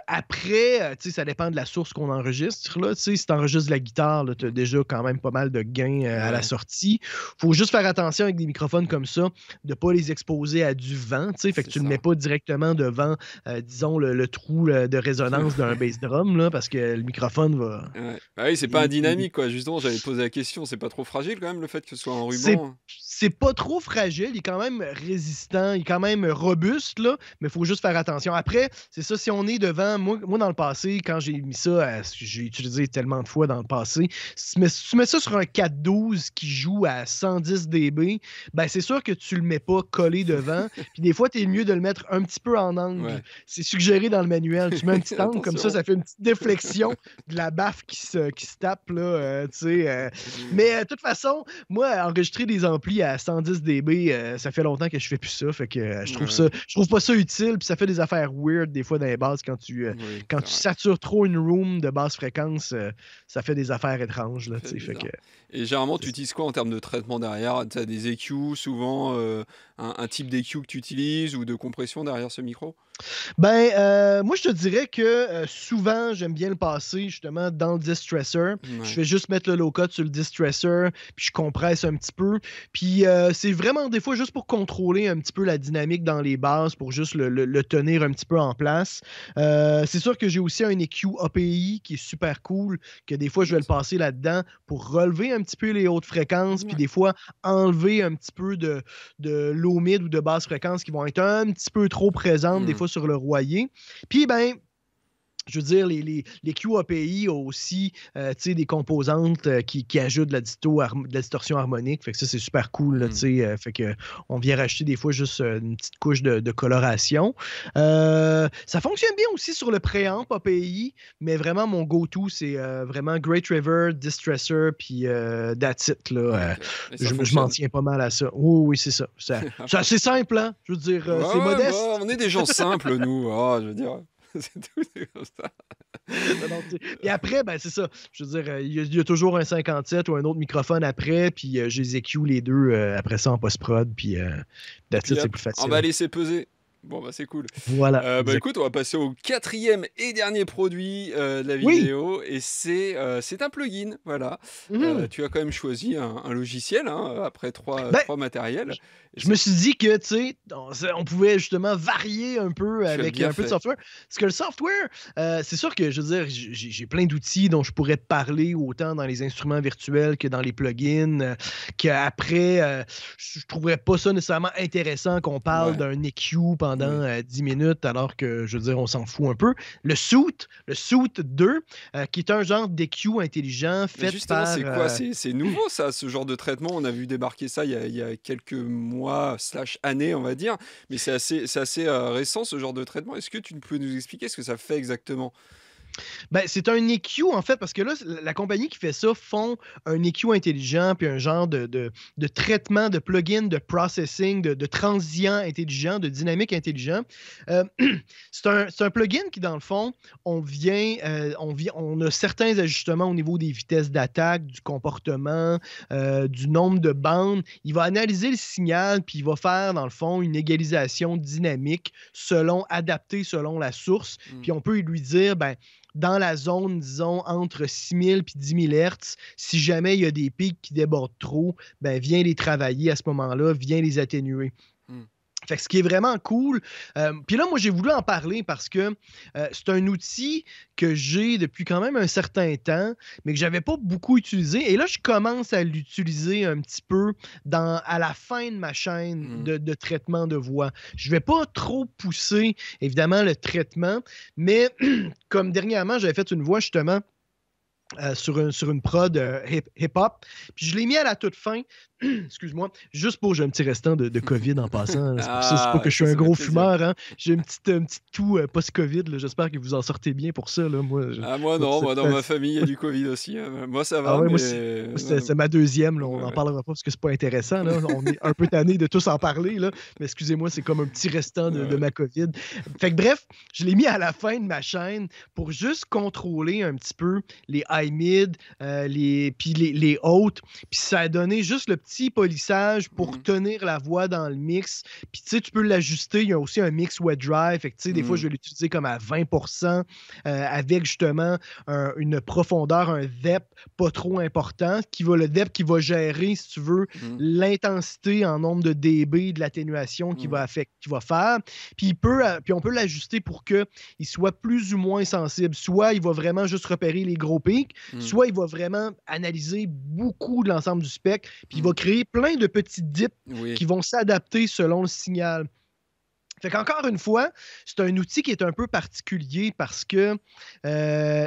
Après, tu sais, ça dépend de la source qu'on enregistre. Là. Tu sais, si tu enregistres la guitare, tu as Mm. déjà quand même pas mal de gains à la Ouais. sortie. Faut juste faire attention avec des microphones comme ça, de ne pas les exposer à du vent. Tu sais, fait que C'est tu ne le mets ça. pas directement devant, disons, le trou de résonance d'un bass drum, là, parce que le microphone va. Ouais. Bah oui, c'est pas un dynamique, quoi. Justement, j'avais posé la question, c'est pas trop fragile quand même le fait que ce soit en C'est ruban? c'est pas trop fragile, il est quand même résistant, il est quand même robuste, là, mais il faut juste faire attention. Après, c'est ça, si on est devant, moi dans le passé, quand j'ai mis ça, j'ai utilisé tellement de fois dans le passé, si tu mets ça sur un 412 qui joue à 110 dB, ben c'est sûr que tu le mets pas collé devant, puis des fois, tu es mieux de le mettre un petit peu en angle. Ouais. C'est suggéré dans le manuel. Tu mets un petit angle, comme Attention. ça fait une petite déflexion de la baffe qui se tape, là, tu sais. Mais de toute façon, moi, enregistrer des amplis à 110 dB, ça fait longtemps que je fais plus ça. Fait que Ouais. je trouve pas ça utile. Puis ça fait des affaires weird des fois dans les basses Oui, quand c'est tu vrai. satures trop une room de basse fréquence, ça fait des affaires étranges Ça là. fait Fait que bizarre. Et généralement, tu c'est utilises quoi en termes de traitement derrière? Tu as des EQ souvent, un type d'EQ que tu utilises ou de compression derrière ce micro? Ben, moi, je te dirais que souvent, j'aime bien le passer justement dans le distresser. Je Ouais. fais juste mettre le low-cut sur le distresser, puis je compresse un petit peu. Puis c'est vraiment des fois juste pour contrôler un petit peu la dynamique dans les basses, pour juste le tenir un petit peu en place. C'est sûr que j'ai aussi un EQ API qui est super cool, que des fois, je vais le passer là-dedans pour relever un petit peu les hautes fréquences, puis Ouais. des fois, enlever un petit peu de low mid ou de basse fréquence qui vont être un petit peu trop présentes des Mmh. fois sur le Royer. Puis, ben, je veux dire, les QAPI ont aussi des composantes qui ajoutent de la distorsion harmonique. Fait que ça, c'est super cool. Là, Mmh. fait que on vient rajouter des fois juste une petite couche de coloration. Ça fonctionne bien aussi sur le préamp API, mais vraiment, mon go-to, c'est vraiment Great River, Distresser, puis That's It. Là, OK. Et ça je m'en fonctionne? tiens pas mal à ça. Oui, oui, c'est ça. C'est assez simple, hein? Je veux dire, Ouais, c'est ouais, bah, modeste. on est des gens simples, nous. Oh, je veux dire, c'est tout, c'est comme ça. Non, non, puis après, ben, c'est ça. Je veux dire, il y a toujours un 57 ou un autre microphone après, puis j'ai les EQ les deux après ça en post-prod, puis that's Puis it, c'est hop, plus facile. emballer, c'est peser. Bon, bah, c'est cool. Voilà, Bah, exact. écoute, on va passer au quatrième et dernier produit de la Oui! vidéo, et c'est un plugin, voilà. Mhm. Tu as quand même choisi un logiciel, hein, après Ben, trois matériels, et je me suis dit que, tu sais, on pouvait justement varier un peu tu as avec bien un peu de fait. software. Parce que le software, c'est sûr que, je veux dire, j'ai plein d'outils dont je pourrais te parler autant dans les instruments virtuels que dans les plugins, qu'après, je trouverais pas ça nécessairement intéressant qu'on parle Ouais, d'un EQ pendant oui. 10 minutes, alors que, je veux dire, on s'en fout un peu. Le Suite 2, qui est un genre d'EQ intelligent Mais fait justement, par... c'est quoi? C'est nouveau ça, ce genre de traitement? On a vu débarquer ça il y a quelques mois slash années, on va dire, mais c'est assez récent ce genre de traitement. Est-ce que tu peux nous expliquer ce que ça fait exactement? Ben, c'est un EQ, en fait, parce que là, la compagnie qui fait ça font un EQ intelligent, puis un genre de traitement, de plugin, de processing, de transient intelligent, de dynamique intelligent. Euh, c'est un plugin qui, dans le fond, on a certains ajustements au niveau des vitesses d'attaque, du comportement, du nombre de bandes. Il va analyser le signal, puis il va faire, dans le fond, une égalisation dynamique adaptée selon la source. Puis on peut lui dire, ben, dans la zone, disons, entre 6000 et 10 000 Hz, si jamais il y a des pics qui débordent trop, ben, viens les travailler à ce moment-là, viens les atténuer. Fait que ce qui est vraiment cool. Puis là, moi, j'ai voulu en parler parce que c'est un outil que j'ai depuis quand même un certain temps, mais que je n'avais pas beaucoup utilisé. Et là, je commence à l'utiliser un petit peu à la fin de ma chaîne de traitement de voix. Je ne vais pas trop pousser, évidemment, le traitement, mais comme dernièrement, j'avais fait une voix justement sur une prod hip-hop. Puis je l'ai mis à la toute fin. Excuse-moi, juste pour j'ai un petit restant de COVID en passant. C'est pour ça, c'est pas que je suis un gros fumeur. Hein. J'ai une petite toux post-COVID. J'espère que vous en sortez bien pour ça. Là. Moi non. Moi, dans ma famille, il y a du COVID aussi. Hein. Moi, ça va. Ah ouais, mais... c'est ma deuxième. Là. On n'en parlera pas parce que c'est pas intéressant. Là. On est un peu tanné de tous en parler. Là. Mais excusez-moi, c'est comme un petit restant de ma COVID. Fait que bref, je l'ai mis à la fin de ma chaîne pour juste contrôler un petit peu les high mid, puis les hautes. Puis ça a donné juste le petit polissage pour tenir la voix dans le mix. Puis tu sais, tu peux l'ajuster. Il y a aussi un mix wet dry. Fait que tu sais, des fois, je vais l'utiliser comme à 20% avec justement une profondeur, un depth pas trop important. Le depth qui va gérer, si tu veux, l'intensité en nombre de dB de l'atténuation qu'il va faire. Puis on peut l'ajuster pour qu'il soit plus ou moins sensible. Soit il va vraiment juste repérer les gros pics, soit il va vraiment analyser beaucoup de l'ensemble du spectre, puis il va créer plein de petits dips qui vont s'adapter selon le signal. Fait qu'encore une fois, c'est un outil qui est un peu particulier parce que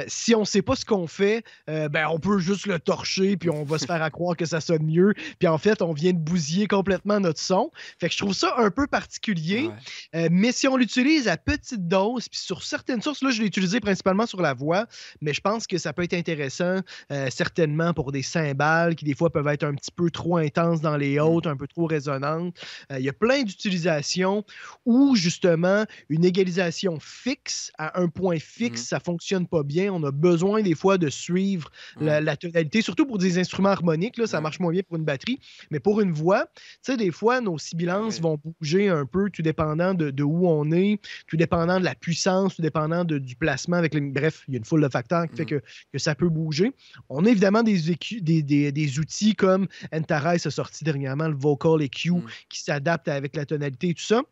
si on ne sait pas ce qu'on fait, ben on peut juste le torcher puis on va se faire à croire que ça sonne mieux. Puis en fait, on vient de bousiller complètement notre son. Fait que je trouve ça un peu particulier. Mais si on l'utilise à petite dose, puis sur certaines sources, là, je l'ai utilisé principalement sur la voix, mais je pense que ça peut être intéressant certainement pour des cymbales qui des fois peuvent être un petit peu trop intenses dans les hautes, un peu trop résonantes. Il y a plein d'utilisations où justement, une égalisation fixe à un point fixe, ça ne fonctionne pas bien. On a besoin des fois de suivre la tonalité, surtout pour des instruments harmoniques. Là, ça marche moins bien pour une batterie. Mais pour une voix, tu sais, des fois, nos sibilances vont bouger un peu, tout dépendant de où on est, tout dépendant de la puissance, tout dépendant du placement avec les... Bref, il y a une foule de facteurs qui fait que ça peut bouger. On a évidemment des outils comme Antares a sorti dernièrement, le Vocal EQ, qui s'adapte avec la tonalité et tout ça.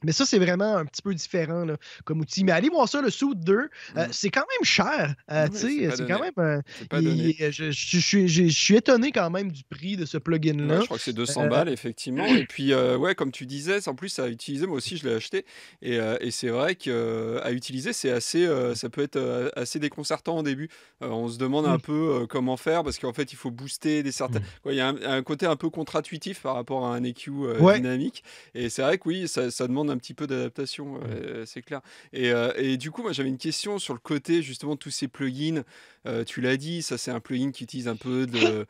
Mais ça, c'est vraiment un petit peu différent là, comme outil. Mais allez voir ça, le Suit 2, c'est quand même cher. C'est quand même... je suis étonné quand même du prix de ce plugin-là. Je crois que c'est 200 balles, effectivement. Et puis, comme tu disais, en plus, à utiliser, moi aussi, je l'ai acheté. Et c'est vrai qu'à utiliser, c'est assez, ça peut être assez déconcertant au début. On se demande un peu comment faire, parce qu'en fait, il faut booster des certains... Il y a un côté un peu contre-intuitif par rapport à un EQ dynamique. Et c'est vrai que oui, ça demande un petit peu d'adaptation, c'est clair. Et du coup, moi, j'avais une question sur le côté, justement, de tous ces plugins. Tu l'as dit, ça, c'est un plugin qui utilise un peu de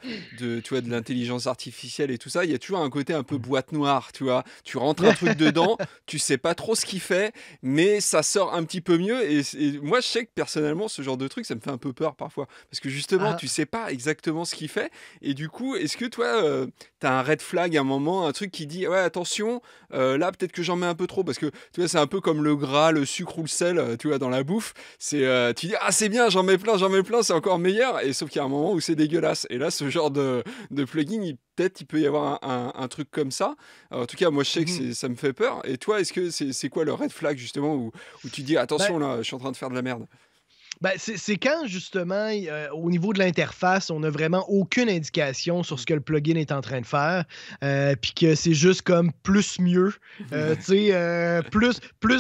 l'intelligence artificielle et tout ça. Il y a toujours un côté un peu boîte noire, tu vois. Tu rentres un truc dedans, tu sais pas trop ce qu'il fait, mais ça sort un petit peu mieux. Et moi, je sais que personnellement, ce genre de truc, ça me fait un peu peur parfois. Parce que justement, tu sais pas exactement ce qu'il fait. Et du coup, est-ce que toi, tu as un red flag à un moment, un truc qui dit, ouais, attention, là, peut-être que j'en mets un peu trop, parce que tu vois, c'est un peu comme le gras, le sucre ou le sel, tu vois, dans la bouffe. C'est, tu dis, ah, c'est bien, j'en mets plein, c'est encore meilleur. Et sauf qu'il y a un moment où c'est dégueulasse. Et là, ce genre de plugin, peut-être il peut y avoir un truc comme ça. Alors, en tout cas, moi, je sais que ça me fait peur. Et toi, est-ce que c'est quoi le red flag, justement, où tu dis, attention, là, je suis en train de faire de la merde? Ben, c'est quand, justement, au niveau de l'interface, on n'a vraiment aucune indication sur ce que le plugin est en train de faire, puis que c'est juste comme plus mieux, plus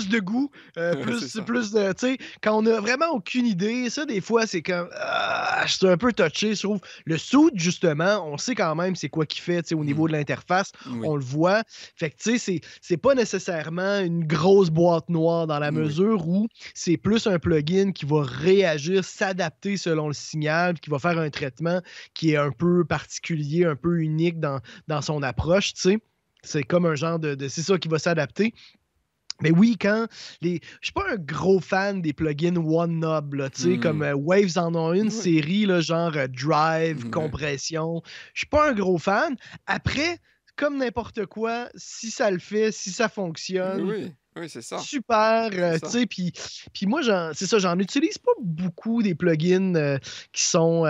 de goût, plus de... Tu sais, quand on n'a vraiment aucune idée, ça, des fois, c'est comme... c'est un peu touché, je trouve. Le Suit, justement, on sait quand même c'est quoi qu'il fait, tu sais, au niveau de l'interface, on le voit. Fait que, tu sais, c'est pas nécessairement une grosse boîte noire dans la mesure où c'est plus un plugin qui va réagir, s'adapter selon le signal, puis qui va faire un traitement qui est un peu particulier, un peu unique dans son approche, tu sais. C'est comme un genre c'est ça qui va s'adapter. Mais oui, je suis pas un gros fan des plugins One-Knob, là, tu sais, comme Waves en ont une série, là, genre Drive, compression. Je suis pas un gros fan. Après, comme n'importe quoi, si ça le fait, si ça fonctionne, oui, c'est ça. super, tu sais, puis moi, c'est ça, j'en utilise pas beaucoup des plugins qui sont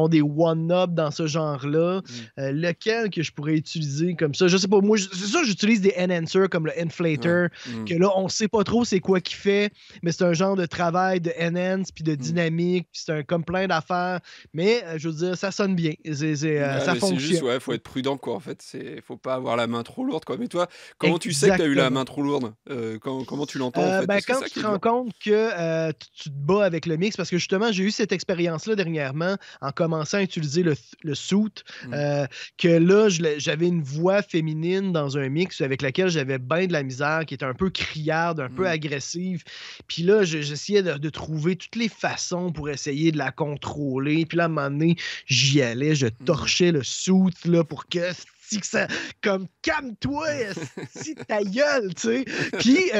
des one-up dans ce genre-là. Lequel que je pourrais utiliser comme ça? Je sais pas, moi, c'est ça, j'utilise des enhancers comme le Inflator, que là, on sait pas trop c'est quoi qu'il fait, mais c'est un genre de travail de enhance, puis de dynamique, puis c'est comme plein d'affaires, mais je veux dire, ça sonne bien, ça fonctionne. C'est juste, faut être prudent, quoi, en fait, faut pas avoir la main trop lourde, quoi. Mais toi, comment tu sais que t'as eu la main trop lourde? Comment tu l'entends en fait? Quand tu te rends compte que tu te bats avec le mix, parce que justement, j'ai eu cette expérience-là dernièrement en commençant à utiliser le suit, que là, j'avais une voix féminine dans un mix avec laquelle j'avais bien de la misère, qui était un peu criarde, un peu agressive. Puis là, j'essayais de trouver toutes les façons pour essayer de la contrôler. Puis là, à un moment donné, j'y allais, je torchais le suit là, pour que ça, comme, calme-toi, si ta gueule, tu sais. Puis,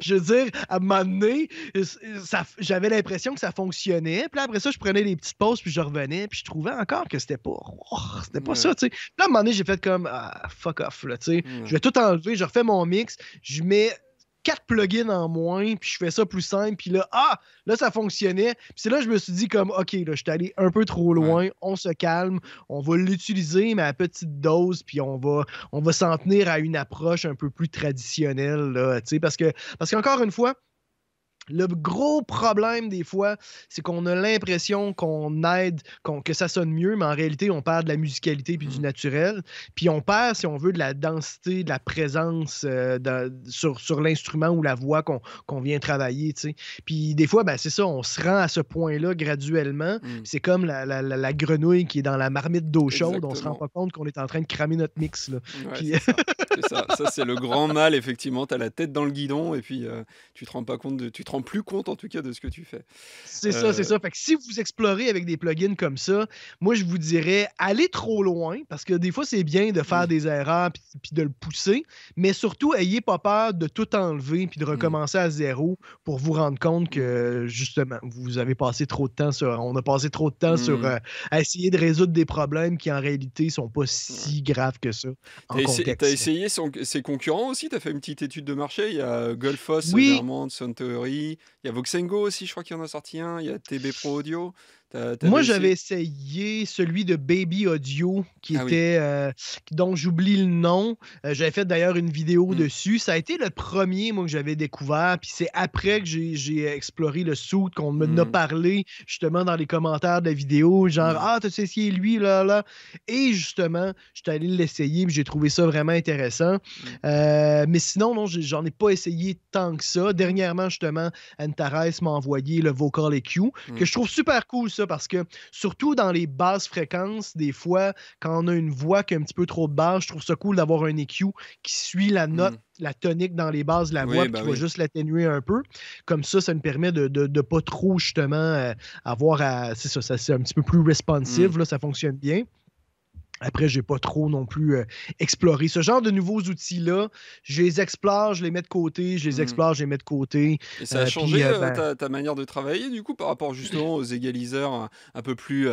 je veux dire, à un moment donné, j'avais l'impression que ça fonctionnait. Puis après ça, je prenais des petites pauses, puis je revenais, puis je trouvais encore que c'était pas ça, tu sais. Puis là, à un moment donné, j'ai fait comme, fuck off, là, tu sais. Je vais tout enlever, je refais mon mix, je mets 4 plugins en moins, puis je fais ça plus simple, puis là, ça fonctionnait. Puis c'est là que je me suis dit comme, OK, là, je suis allé un peu trop loin, on se calme, on va l'utiliser, mais à petite dose, puis on va s'en tenir à une approche un peu plus traditionnelle, là, tu sais, parce qu'encore une fois, le gros problème des fois, c'est qu'on a l'impression qu'on aide, que ça sonne mieux, mais en réalité, on perd de la musicalité puis du naturel. Puis on perd, si on veut, de la densité, de la présence sur l'instrument ou la voix qu'on vient travailler, tu sais. Puis des fois, c'est ça, on se rend à ce point-là graduellement. C'est comme la grenouille qui est dans la marmite d'eau chaude. On se rend pas compte qu'on est en train de cramer notre mix, là. Puis... c'est ça. Ça, c'est le grand mal, effectivement. Tu as la tête dans le guidon et puis tu te rends pas compte tu te rends plus compte en tout cas de ce que tu fais. C'est ça. Fait que si vous explorez avec des plugins comme ça, moi je vous dirais allez trop loin parce que des fois c'est bien de faire des erreurs puis de le pousser, mais surtout ayez pas peur de tout enlever puis de recommencer à zéro pour vous rendre compte que justement vous avez passé trop de temps on a passé trop de temps sur à essayer de résoudre des problèmes qui en réalité sont pas si graves que ça. T'as essayé ses concurrents aussi? T'as fait une petite étude de marché? Il y a Gullfoss, Vermont, Sound Theory. Il y a Voxengo aussi, je crois qu'il y en a sorti un. Il y a TB Pro Audio. Moi, j'avais essayé celui de Baby Audio, dont j'oublie le nom. J'avais fait d'ailleurs une vidéo dessus. Ça a été le premier, moi, que j'avais découvert. Puis c'est après que j'ai exploré le suit, qu'on m'en a parlé, justement, dans les commentaires de la vidéo. Genre, t'as essayé lui, là. Et justement, j'étais allé l'essayer, puis j'ai trouvé ça vraiment intéressant. Mais sinon, non, j'en ai pas essayé tant que ça. Dernièrement, justement, Antares m'a envoyé le Vocal EQ, que je trouve super cool, ça, parce que surtout dans les basses fréquences, des fois, quand on a une voix qui a un petit peu trop de basse, je trouve ça cool d'avoir un EQ qui suit la note, la tonique dans les basses de la voix, qui va juste l'atténuer un peu. Comme ça nous permet de pas trop, justement, avoir c'est ça, c'est un petit peu plus responsive, là, ça fonctionne bien. Après, j'ai pas trop non plus exploré. Ce genre de nouveaux outils-là, je les explore, je les mets de côté, je les explore, je les mets de côté. Et ça a changé ta manière de travailler, du coup, par rapport justement aux égaliseurs un peu plus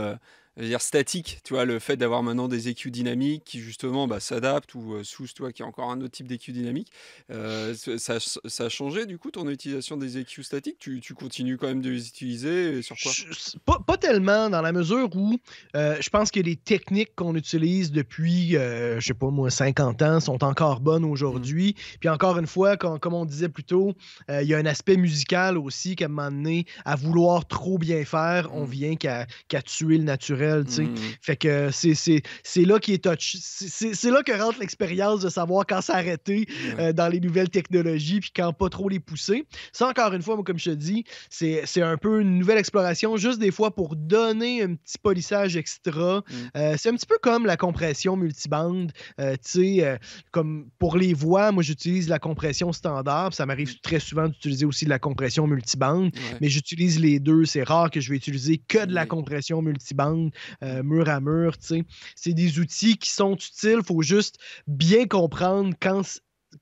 statique, tu vois, le fait d'avoir maintenant des EQ dynamiques qui justement s'adaptent, ou Sous, toi, qui est encore un autre type d'EQ dynamique, ça a changé du coup ton utilisation des EQ statiques? Tu continues quand même de les utiliser, et sur quoi? Pas tellement, dans la mesure où je pense que les techniques qu'on utilise depuis, je sais pas moi, 50 ans sont encore bonnes aujourd'hui. Puis encore une fois, comme on disait plus tôt, il y a un aspect musical aussi qu'à un moment donné, à vouloir trop bien faire, on vient qu'à tuer le naturel naturel, tu sais. Mhm. Fait que c'est là qui est touch. C'est là que rentre l'expérience de savoir quand s'arrêter Ouais. dans les nouvelles technologies puis quand pas trop les pousser. Ça, encore une fois, moi, comme je te dis, c'est un peu une nouvelle exploration, juste des fois pour donner un petit polissage extra. Mhm. C'est un petit peu comme la compression multibande. Tu sais, comme pour les voix, moi, j'utilise la compression standard. Puis ça m'arrive très souvent d'utiliser aussi de la compression multibande, Ouais. mais j'utilise les deux. C'est rare que je vais utiliser que de la Oui. compression multibande, mur à mur. Tu sais. C'est des outils qui sont utiles. Il faut juste bien comprendre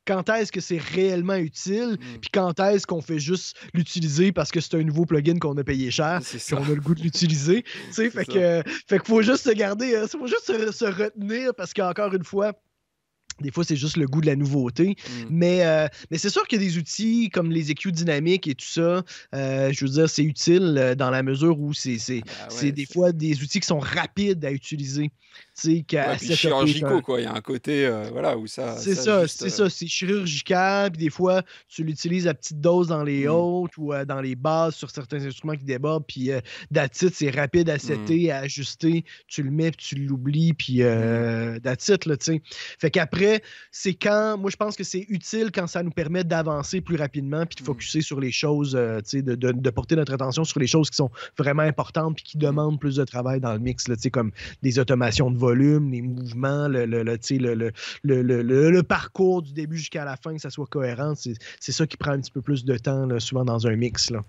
quand est-ce que c'est réellement utile, Mhm. puis quand est-ce qu'on fait juste l'utiliser parce que c'est un nouveau plugin qu'on a payé cher, C'est puis ça. on a le goût de l'utiliser. Tu sais, C'est ça. fait qu'il faut juste se garder, faut juste se retenir parce qu'encore une fois, des fois, c'est juste le goût de la nouveauté. Mhm. Mais c'est sûr qu'il y a des outils comme les EQ dynamiques et tout ça. Je veux dire, c'est utile dans la mesure où c'est Bah c'est ouais, des fois des outils qui sont rapides à utiliser. Tu sais, ouais, qu'à puis setuper. chirurgicaux, quoi. Il y a un côté, voilà, où C'est ça ça, juste. c'est ça. C'est chirurgical, puis des fois, tu l'utilises à petite dose dans les Mhm. hautes ou dans les basses sur certains instruments qui débordent, puis that's it, c'est rapide à Mhm. setter, à ajuster, tu le mets, puis tu l'oublies, puis Mhm. that's it, là, tu sais. Fait qu'après, c'est moi, je pense que c'est utile quand ça nous permet d'avancer plus rapidement, puis de Mhm. focusser sur les choses, tu sais, de porter notre attention sur les choses qui sont vraiment importantes, puis qui Mhm. demandent plus de travail dans le mix, là, tu sais, comme des automations de volume, les mouvements, tu sais, le parcours du début jusqu'à la fin, que ça soit cohérent, c'est ça qui prend un petit peu plus de temps, là, souvent dans un mix. Là.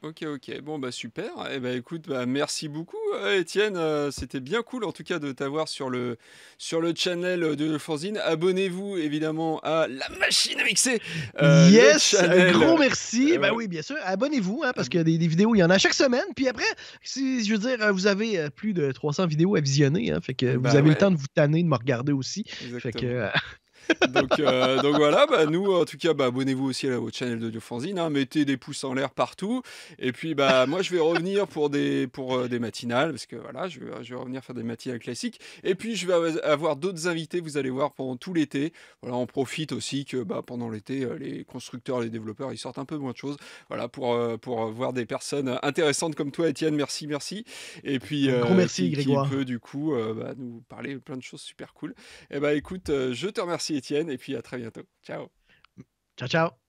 Ok, ok. Bon, bah super. Eh ben écoute, bah, merci beaucoup, Étienne. C'était bien cool, en tout cas, de t'avoir sur le channel de Fanzine. Abonnez-vous, évidemment, à La Machine à Mixer, le Yes! Un gros channel. merci. Ben Ouais, oui, bien sûr. Abonnez-vous, hein, parce qu'il y ab- a des vidéos, il y en a chaque semaine. Puis après, si, je veux dire, vous avez plus de 300 vidéos à visionner, hein, fait que vous bah avez le temps ouais, de vous tanner, de me regarder aussi. Fait que, exactement. Donc voilà, bah nous en tout cas, bah, abonnez-vous aussi au channel de Fanzine, hein, mettez des pouces en l'air partout. Et puis bah moi je vais revenir pour des matinales, parce que voilà, je vais revenir faire des matinales classiques. Et puis je vais avoir d'autres invités, vous allez voir, pendant tout l'été. Voilà, on profite aussi que bah, pendant l'été, les constructeurs, les développeurs, ils sortent un peu moins de choses. Voilà, pour voir des personnes intéressantes comme toi, Étienne, merci. Et puis un gros merci, qui Grégoire. peut du coup bah, nous parler plein de choses super cool. Eh bah écoute, je te remercie Étienne et puis à très bientôt. Ciao. Ciao, ciao.